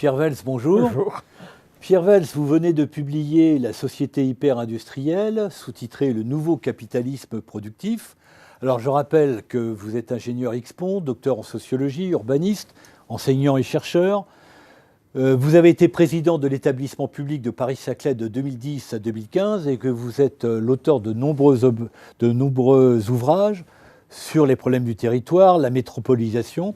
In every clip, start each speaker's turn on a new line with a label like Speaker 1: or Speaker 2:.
Speaker 1: Pierre Vels, bonjour.
Speaker 2: Bonjour.
Speaker 1: Pierre Vels, vous venez de publier La société hyper-industrielle, sous-titré Le nouveau capitalisme productif. Alors je rappelle que vous êtes ingénieur XPON, docteur en sociologie, urbaniste, enseignant et chercheur. Vous avez été président de l'établissement public de Paris-Saclay de 2010 à 2015 et que vous êtes l'auteur de nombreux ouvrages sur les problèmes du territoire, la métropolisation,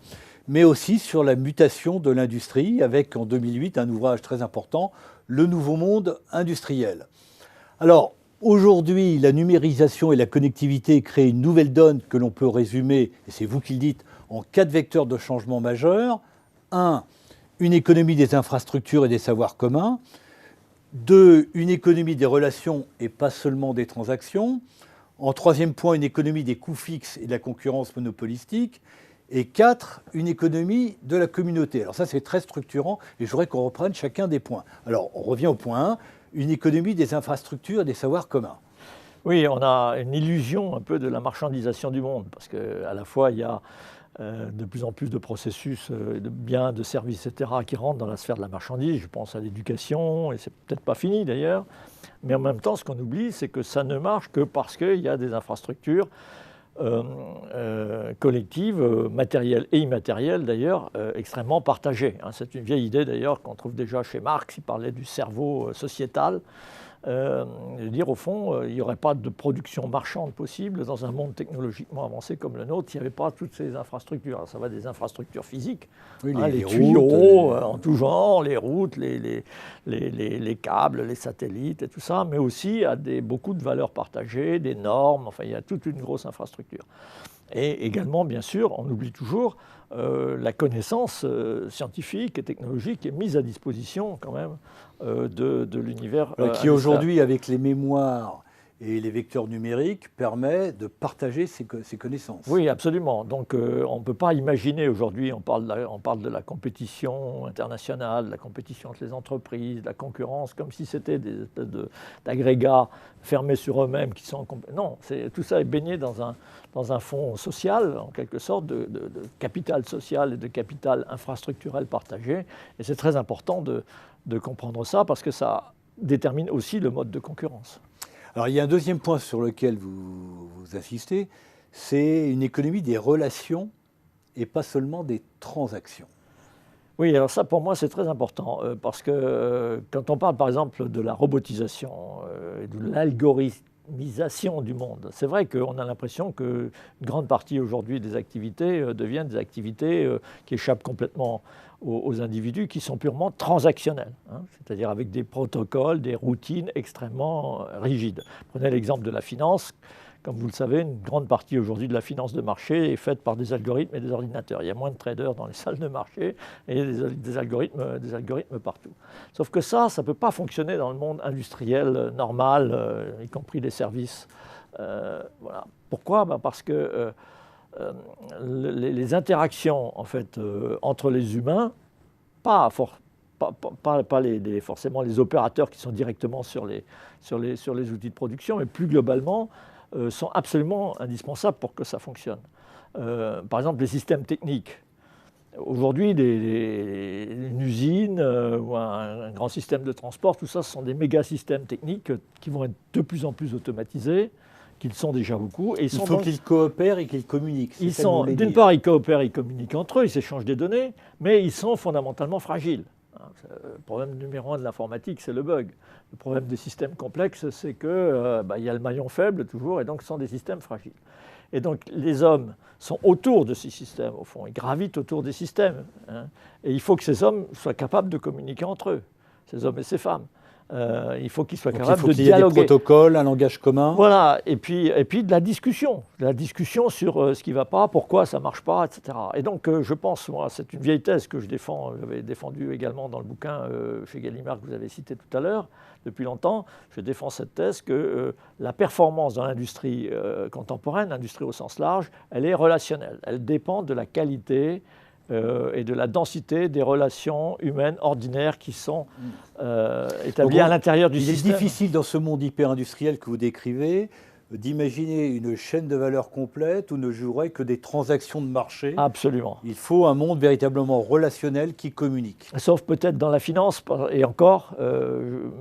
Speaker 1: mais aussi sur la mutation de l'industrie, avec en 2008 un ouvrage très important, Le nouveau monde industriel. Alors, aujourd'hui, la numérisation et la connectivité créent une nouvelle donne que l'on peut résumer, et c'est vous qui le dites, en 4 vecteurs de changement majeurs. 1. Une économie des infrastructures et des savoirs communs. 2. Une économie des relations et pas seulement des transactions. En 3e point, une économie des coûts fixes et de la concurrence monopolistique. Et 4, une économie de la communauté. Alors ça, c'est très structurant et je voudrais qu'on reprenne chacun des points. Alors, on revient au point 1, une économie des infrastructures et des savoirs communs.
Speaker 2: Oui, on a une illusion un peu de la marchandisation du monde, parce qu'à la fois, il y a de plus en plus de processus de biens, de services, etc., qui rentrent dans la sphère de la marchandise. Je pense à l'éducation, et c'est peut-être pas fini d'ailleurs. Mais en même temps, ce qu'on oublie, c'est que ça ne marche que parce qu'il y a des infrastructures collectives, matérielles et immatérielles d'ailleurs, extrêmement partagées. C'est une vieille idée d'ailleurs qu'on trouve déjà chez Marx, il parlait du cerveau sociétal. Dire au fond, il n'y aurait pas de production marchande possible dans un monde technologiquement avancé comme le nôtre s'il n'y avait pas toutes ces infrastructures. Alors, ça va des infrastructures physiques,
Speaker 1: oui,
Speaker 2: les tuyaux en tout genre, les routes, les câbles, les satellites et tout ça, mais aussi à beaucoup de valeurs partagées, des normes, enfin il y a toute une grosse infrastructure. Et également, bien sûr, on oublie toujours la connaissance scientifique et technologique qui est mise à disposition quand même de l'univers.
Speaker 1: Qui aujourd'hui, avec les mémoires et les vecteurs numériques, permet de partager ces connaissances.
Speaker 2: Oui, absolument. Donc on ne peut pas imaginer aujourd'hui, on parle de la compétition internationale, de la compétition entre les entreprises, de la concurrence, comme si c'était des espèces d'agrégats fermés sur eux-mêmes qui sont... Non, tout ça est baigné dans un fond social, en quelque sorte, de capital social et de capital infrastructurel partagé. Et c'est très important de comprendre ça parce que ça détermine aussi le mode de concurrence.
Speaker 1: Alors, il y a un deuxième point sur lequel vous insistez, c'est une économie des relations et pas seulement des transactions.
Speaker 2: Oui, alors ça, pour moi, c'est très important, parce que quand on parle, par exemple, de la robotisation, de l'algorithmisation du monde, c'est vrai qu'on a l'impression qu'une grande partie aujourd'hui des activités deviennent des activités qui échappent complètement aux individus, qui sont purement transactionnels, c'est-à-dire avec des protocoles, des routines extrêmement rigides. Prenez l'exemple de la finance. Comme vous le savez, une grande partie aujourd'hui de la finance de marché est faite par des algorithmes et des ordinateurs. Il y a moins de traders dans les salles de marché et il y a des algorithmes partout. Sauf que ça ne peut pas fonctionner dans le monde industriel normal, y compris les services. Voilà. Pourquoi ? Parce que les interactions en fait, entre les humains, pas forcément les opérateurs qui sont directement sur les outils de production, mais plus globalement, sont absolument indispensables pour que ça fonctionne. Par exemple, les systèmes techniques. Aujourd'hui, une usine ou un grand système de transport, tout ça, ce sont des méga-systèmes techniques qui vont être de plus en plus automatisés, qu'ils sont déjà beaucoup. Et
Speaker 1: il faut qu'ils coopèrent et qu'ils communiquent.
Speaker 2: D'une part, ils coopèrent, ils communiquent entre eux, ils s'échangent des données, mais ils sont fondamentalement fragiles. Le problème numéro 1 de l'informatique, c'est le bug. Le problème des systèmes complexes, c'est qu'il y a le maillon faible toujours, et donc ce sont des systèmes fragiles. Et donc les hommes sont autour de ces systèmes, au fond, ils gravitent autour des systèmes. Et il faut que ces hommes soient capables de communiquer entre eux, ces hommes et ces femmes. Il faut qu'ils soient capables de dialoguer. Il faut qu'il y ait
Speaker 1: des protocoles, un langage commun.
Speaker 2: Voilà, et puis de la discussion sur ce qui ne va pas, pourquoi ça ne marche pas, etc. Et donc je pense, moi, c'est une vieille thèse que j'avais défendue également dans le bouquin chez Gallimard que vous avez cité tout à l'heure, depuis longtemps. Je défends cette thèse que la performance dans l'industrie contemporaine, l'industrie au sens large, elle est relationnelle. Elle dépend de la qualité et de la densité des relations humaines ordinaires qui sont établies à l'intérieur du système.
Speaker 1: Il est difficile dans ce monde hyper-industriel que vous décrivez d'imaginer une chaîne de valeur complète où ne joueraient que des transactions de marché.
Speaker 2: Absolument.
Speaker 1: Il faut un monde véritablement relationnel qui communique.
Speaker 2: Sauf peut-être dans la finance, et encore,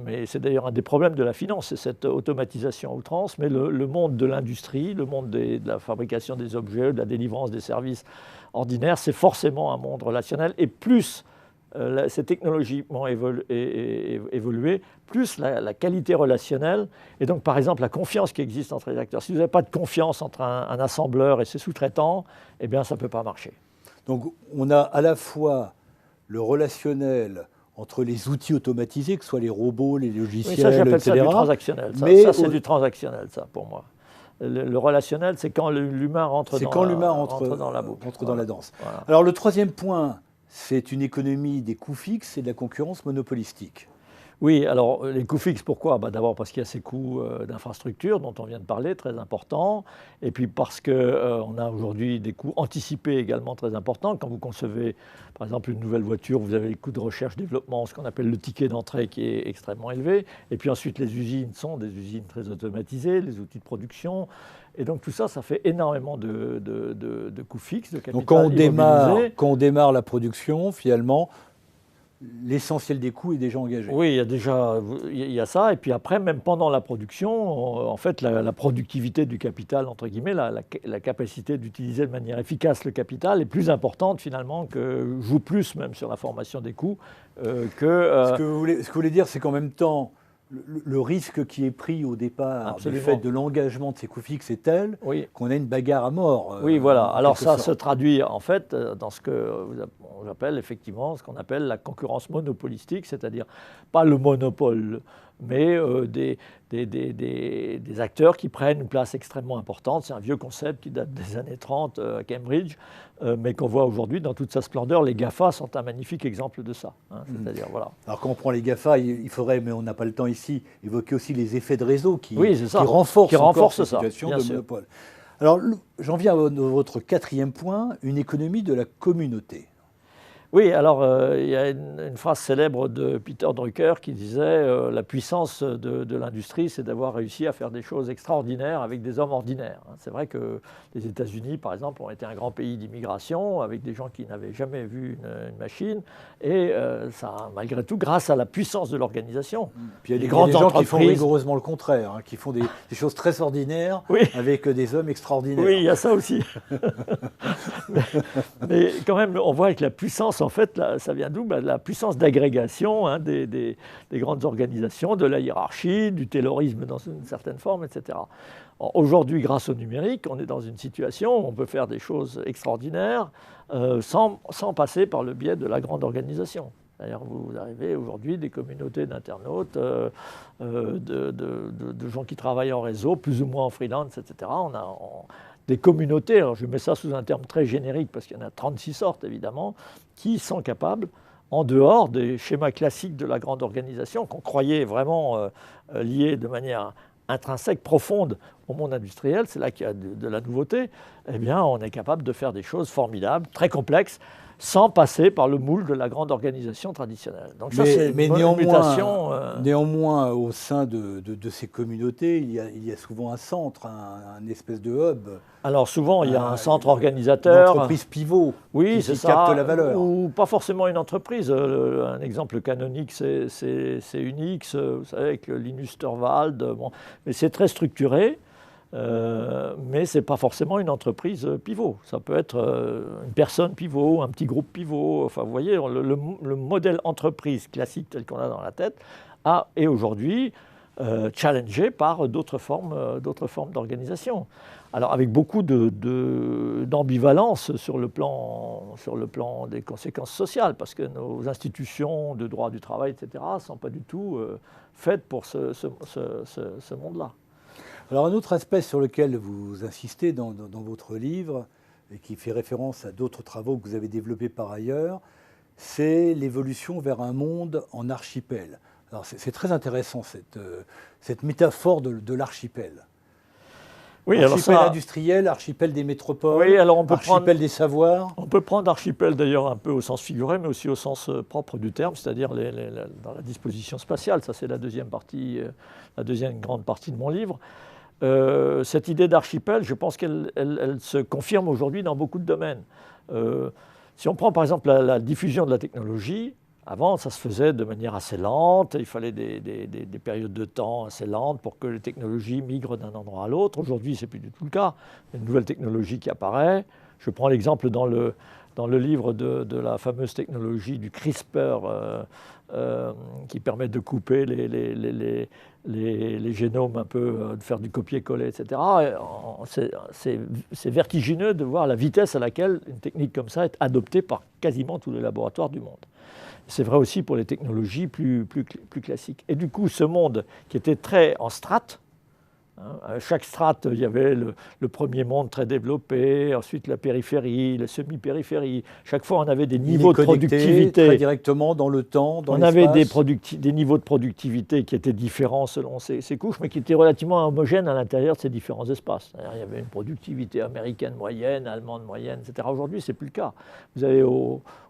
Speaker 2: mais c'est d'ailleurs un des problèmes de la finance, c'est cette automatisation à outrance, mais le monde de l'industrie, le monde de la fabrication des objets, de la délivrance des services ordinaires, c'est forcément un monde relationnel, et plus ces technologies ont évolué, plus la qualité relationnelle, et donc par exemple la confiance qui existe entre les acteurs. Si vous n'avez pas de confiance entre un assembleur et ses sous-traitants, eh bien ça ne peut pas marcher.
Speaker 1: Donc on a à la fois le relationnel entre les outils automatisés, que ce soit les robots, les logiciels,
Speaker 2: oui, ça j'appelle
Speaker 1: etc.
Speaker 2: ça du transactionnel. Ça c'est du transactionnel, ça, pour moi. Le relationnel, c'est quand l'humain rentre dans la boucle.
Speaker 1: Entre dans la danse.
Speaker 2: Voilà.
Speaker 1: Alors le troisième point, c'est une économie des coûts fixes et de la concurrence monopolistique.
Speaker 2: Oui, alors les coûts fixes, pourquoi? D'abord parce qu'il y a ces coûts d'infrastructure dont on vient de parler, très importants, et puis parce qu'on a aujourd'hui des coûts anticipés également très importants. Quand vous concevez, par exemple, une nouvelle voiture, vous avez les coûts de recherche-développement, ce qu'on appelle le ticket d'entrée qui est extrêmement élevé, et puis ensuite les usines sont des usines très automatisées, les outils de production, et donc tout ça, ça fait énormément de coûts fixes, de capital
Speaker 1: donc quand on démarre la production, finalement, l'essentiel des coûts est déjà engagé.
Speaker 2: Oui, il y a ça. Et puis après, même pendant la production, en fait, la productivité du capital, entre guillemets, la capacité d'utiliser de manière efficace le capital est plus importante finalement, joue plus même sur la formation des coûts que...
Speaker 1: Ce que vous voulez dire, c'est qu'en même temps, le risque qui est pris au départ
Speaker 2: Absolument.
Speaker 1: du fait de l'engagement de ces coûts fixes est tel qu'on a une bagarre à mort.
Speaker 2: Oui, voilà. Alors ça se traduit en fait dans ce qu'on appelle effectivement, ce qu'on appelle la concurrence monopolistique, c'est-à-dire pas le monopole, mais des acteurs qui prennent une place extrêmement importante. C'est un vieux concept qui date des années 30 à Cambridge, mais qu'on voit aujourd'hui dans toute sa splendeur. Les GAFA sont un magnifique exemple de ça. C'est-à-dire, voilà.
Speaker 1: Alors quand on prend les GAFA, il faudrait, mais on n'a pas le temps ici, évoquer aussi les effets de réseau qui renforcent cette situation de monopole. Alors j'en viens à votre quatrième point, une économie de la communauté.
Speaker 2: Oui, alors il y a une phrase célèbre de Peter Drucker qui disait la puissance de l'industrie, c'est d'avoir réussi à faire des choses extraordinaires avec des hommes ordinaires. C'est vrai que les États-Unis, par exemple, ont été un grand pays d'immigration avec des gens qui n'avaient jamais vu une machine, et ça, malgré tout, grâce à la puissance de l'organisation.
Speaker 1: Puis il y a des gens qui font rigoureusement le contraire, qui font des choses très ordinaires avec des hommes extraordinaires.
Speaker 2: Oui, il y a ça aussi. mais quand même, on voit que la puissance, en fait, là, ça vient d'où? La puissance d'agrégation des grandes organisations, de la hiérarchie, du taylorisme dans une certaine forme, etc. Aujourd'hui, grâce au numérique, on est dans une situation où on peut faire des choses extraordinaires sans passer par le biais de la grande organisation. D'ailleurs, vous arrivez aujourd'hui des communautés d'internautes, de gens qui travaillent en réseau, plus ou moins en freelance, etc. On a des communautés, alors je mets ça sous un terme très générique parce qu'il y en a 36 sortes évidemment, qui sont capables, en dehors des schémas classiques de la grande organisation qu'on croyait vraiment liés de manière intrinsèque, profonde au monde industriel, c'est là qu'il y a de la nouveauté, eh bien on est capable de faire des choses formidables, très complexes, sans passer par le moule de la grande organisation traditionnelle. Donc ça, c'est une mutation.
Speaker 1: Néanmoins, au sein de ces communautés, il y a souvent un centre, un espèce de hub.
Speaker 2: Alors souvent, il y a un centre organisateur.
Speaker 1: Une entreprise pivot qui capte la valeur.
Speaker 2: Ou pas forcément une entreprise. Un exemple canonique, c'est Unix, vous savez, avec Linus Torvald. Bon. Mais c'est très structuré. Mais ce n'est pas forcément une entreprise pivot. Ça peut être une personne pivot, un petit groupe pivot. Enfin, vous voyez, le modèle entreprise classique tel qu'on a dans la tête est aujourd'hui challengé par d'autres formes d'organisation. Alors, avec beaucoup d'ambivalence sur le plan des conséquences sociales, parce que nos institutions de droit du travail, etc., ne sont pas du tout faites pour ce monde-là.
Speaker 1: Alors un autre aspect sur lequel vous insistez dans votre livre, et qui fait référence à d'autres travaux que vous avez développés par ailleurs, c'est l'évolution vers un monde en archipel. Alors c'est très intéressant cette métaphore de l'archipel. Oui, archipel industriel, archipel des métropoles, oui, alors archipel des savoirs.
Speaker 2: On peut prendre archipel d'ailleurs un peu au sens figuré, mais aussi au sens propre du terme, c'est-à-dire dans la disposition spatiale. Ça, c'est la deuxième grande partie de mon livre. cette idée d'archipel, je pense qu'elle se confirme aujourd'hui dans beaucoup de domaines. Si on prend par exemple la diffusion de la technologie, avant ça se faisait de manière assez lente, il fallait des périodes de temps assez lentes pour que les technologies migrent d'un endroit à l'autre. Aujourd'hui, ce n'est plus du tout le cas. Il y a une nouvelle technologie qui apparaît. Je prends l'exemple dans le livre de la fameuse technologie du CRISPR qui permet de couper les génomes un peu, de faire du copier-coller, etc. C'est vertigineux de voir la vitesse à laquelle une technique comme ça est adoptée par quasiment tous les laboratoires du monde. C'est vrai aussi pour les technologies plus classiques. Et du coup, ce monde qui était très en strates, à chaque strate, il y avait le premier monde très développé, ensuite la périphérie, la semi-périphérie. Chaque fois, on avait des niveaux de productivité.
Speaker 1: Très directement dans le temps, dans l'espace.
Speaker 2: On avait des niveaux de productivité qui étaient différents selon ces couches, mais qui étaient relativement homogènes à l'intérieur de ces différents espaces. Il y avait une productivité américaine moyenne, allemande moyenne, etc. Aujourd'hui, ce n'est plus le cas. Vous avez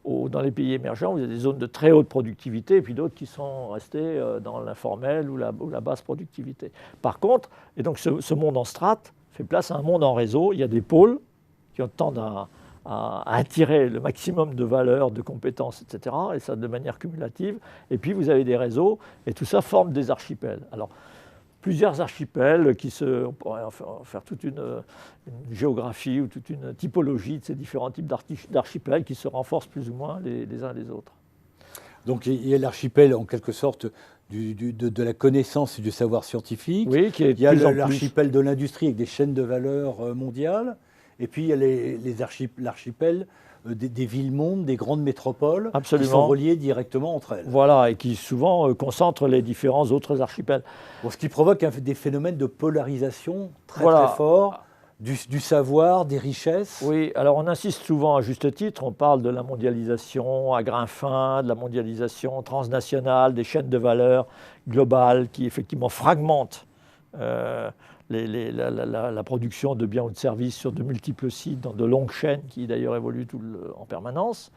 Speaker 2: dans les pays émergents, vous avez des zones de très haute productivité, et puis d'autres qui sont restées dans l'informel ou la basse productivité. Par contre, et donc ce monde en strates fait place à un monde en réseau. Il y a des pôles qui tendent à attirer le maximum de valeur, de compétences, etc. Et ça de manière cumulative. Et puis vous avez des réseaux, et tout ça forme des archipels. Alors, plusieurs archipels on pourrait faire toute une géographie ou toute une typologie de ces différents types d'archipels qui se renforcent plus ou moins les uns les autres.
Speaker 1: Donc il y a l'archipel en quelque sorte de la connaissance et du savoir scientifique.
Speaker 2: Oui, qui est
Speaker 1: il y a l'archipel de l'industrie avec des chaînes de valeur mondiales. Et puis il y a l'archipel des villes-mondes, des grandes métropoles.
Speaker 2: Absolument.
Speaker 1: Qui sont reliées directement entre elles.
Speaker 2: Voilà, et qui souvent concentrent les différents autres archipels.
Speaker 1: Bon, ce qui provoque des phénomènes de polarisation très forts. Du savoir, des richesses.
Speaker 2: Oui, alors on insiste souvent à juste titre, on parle de la mondialisation à grains fins, de la mondialisation transnationale, des chaînes de valeur globales qui effectivement fragmentent la production de biens ou de services sur de multiples sites, dans de longues chaînes qui d'ailleurs évoluent en permanence.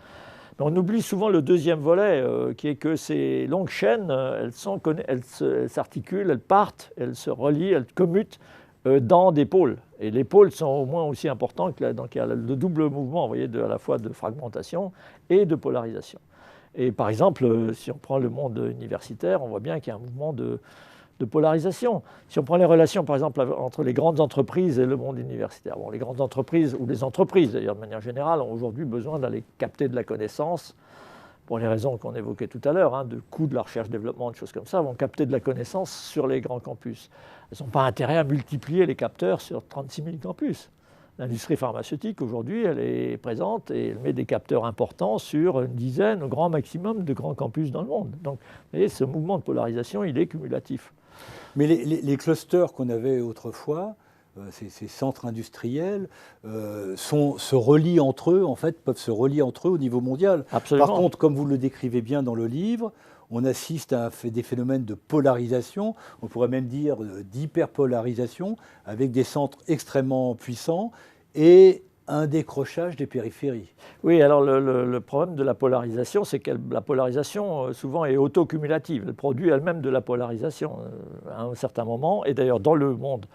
Speaker 2: Mais on oublie souvent le deuxième volet, qui est que ces longues chaînes, elles s'articulent, elles partent, elles se relient, elles commutent dans des pôles. Et les pôles sont au moins aussi importants que donc il y a le double mouvement, vous voyez, à la fois de fragmentation et de polarisation. Et par exemple, si on prend le monde universitaire, on voit bien qu'il y a un mouvement de polarisation. Si on prend les relations, par exemple, entre les grandes entreprises et le monde universitaire, bon, les grandes entreprises, ou les entreprises d'ailleurs de manière générale, ont aujourd'hui besoin d'aller capter de la connaissance, pour les raisons qu'on évoquait tout à l'heure, de coût de la recherche-développement, de choses comme ça, vont capter de la connaissance sur les grands campus. Elles n'ont pas intérêt à multiplier les capteurs sur 36 000 campus. L'industrie pharmaceutique, aujourd'hui, elle est présente et elle met des capteurs importants sur une dizaine, au grand maximum, de grands campus dans le monde. Donc, vous voyez, ce mouvement de polarisation, il est cumulatif.
Speaker 1: Mais les clusters qu'on avait autrefois, ces centres industriels, se relient entre eux, en fait, peuvent se relier entre eux au niveau mondial.
Speaker 2: Absolument.
Speaker 1: Par contre, comme vous le décrivez bien dans le livre, on assiste à des phénomènes de polarisation, on pourrait même dire d'hyperpolarisation, avec des centres extrêmement puissants et un décrochage des périphéries.
Speaker 2: Oui, alors le problème de la polarisation, c'est que la polarisation, souvent, est autocumulative. Elle produit elle-même de la polarisation à un certain moment. Et d'ailleurs, dans le monde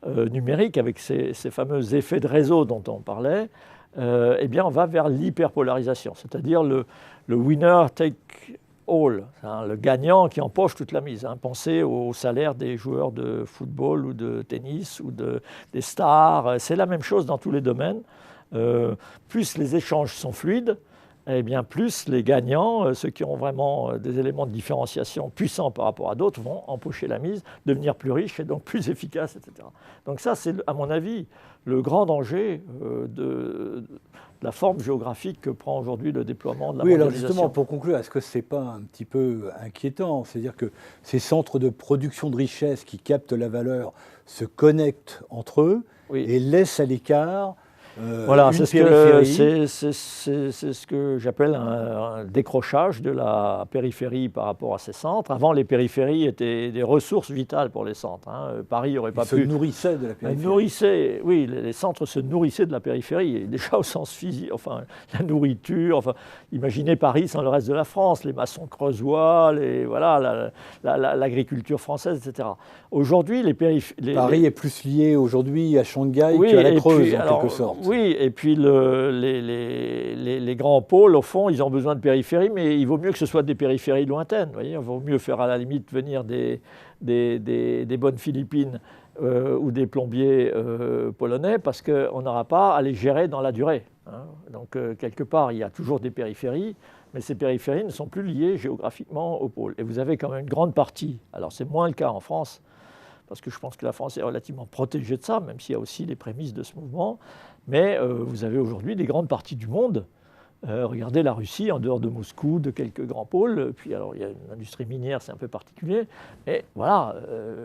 Speaker 2: numérique, avec ces fameux effets de réseau dont on parlait, eh bien, on va vers l'hyperpolarisation, c'est-à-dire le winner take all, le gagnant qui empoche toute la mise. Pensez au salaire des joueurs de football ou de tennis ou des stars. C'est la même chose dans tous les domaines. Plus les échanges sont fluides, eh bien plus les gagnants, ceux qui ont vraiment des éléments de différenciation puissants par rapport à d'autres, vont empocher la mise, devenir plus riches et donc plus efficaces, etc. Donc ça, c'est à mon avis le grand danger de la forme géographique que prend aujourd'hui le déploiement de la mondialisation.
Speaker 1: Oui, alors justement, pour conclure, est-ce que ce n'est pas un petit peu inquiétant? C'est-à-dire que ces centres de production de richesse qui captent la valeur se connectent entre eux et laissent à l'écart
Speaker 2: Voilà,
Speaker 1: une
Speaker 2: c'est
Speaker 1: périphérie.
Speaker 2: ce que j'appelle un décrochage de la périphérie par rapport à ses centres. Avant, les périphéries étaient des ressources vitales pour les centres, hein. Paris n'aurait pas
Speaker 1: Se
Speaker 2: pu...
Speaker 1: nourrissait de la périphérie.
Speaker 2: Nourrissait, oui, les centres se nourrissaient de la périphérie, et déjà au sens physique, enfin, la nourriture, enfin, imaginez Paris sans le reste de la France, les maçons creusois, voilà, l'agriculture française, etc. Aujourd'hui, les périphéries...
Speaker 1: Paris est plus lié aujourd'hui à Shanghai
Speaker 2: Oui,
Speaker 1: qu'à la
Speaker 2: et
Speaker 1: Creuse,
Speaker 2: puis,
Speaker 1: en
Speaker 2: alors,
Speaker 1: quelque sorte.
Speaker 2: oui, et puis les grands pôles, au fond, ils ont besoin de périphéries, mais il vaut mieux que ce soit des périphéries lointaines. Vous voyez, il vaut mieux faire à la limite venir des bonnes Philippines ou des plombiers polonais, parce qu'on n'aura pas à les gérer dans la durée, hein. Donc, quelque part, il y a toujours des périphéries, mais ces périphéries ne sont plus liées géographiquement aux pôles. Et vous avez quand même une grande partie, alors c'est moins le cas en France, parce que je pense que la France est relativement protégée de ça, même s'il y a aussi les prémices de ce mouvement. Mais vous avez aujourd'hui des grandes parties du monde. Regardez la Russie, en dehors de Moscou, de quelques grands pôles. Puis alors, il y a une industrie minière, c'est un peu particulier. Mais voilà,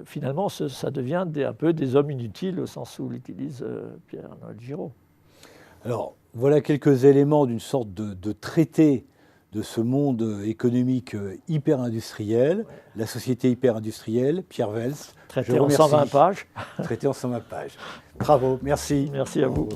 Speaker 2: finalement, ça devient un peu des hommes inutiles, au sens où l'utilise Pierre-Noël Giraud.
Speaker 1: Alors, voilà quelques éléments d'une sorte de traité de ce monde économique hyper-industriel, la société hyper-industrielle. Pierre Vels,
Speaker 2: Traité en 120 pages.
Speaker 1: Traité en 120 pages. Bravo, merci.
Speaker 2: Merci à vous.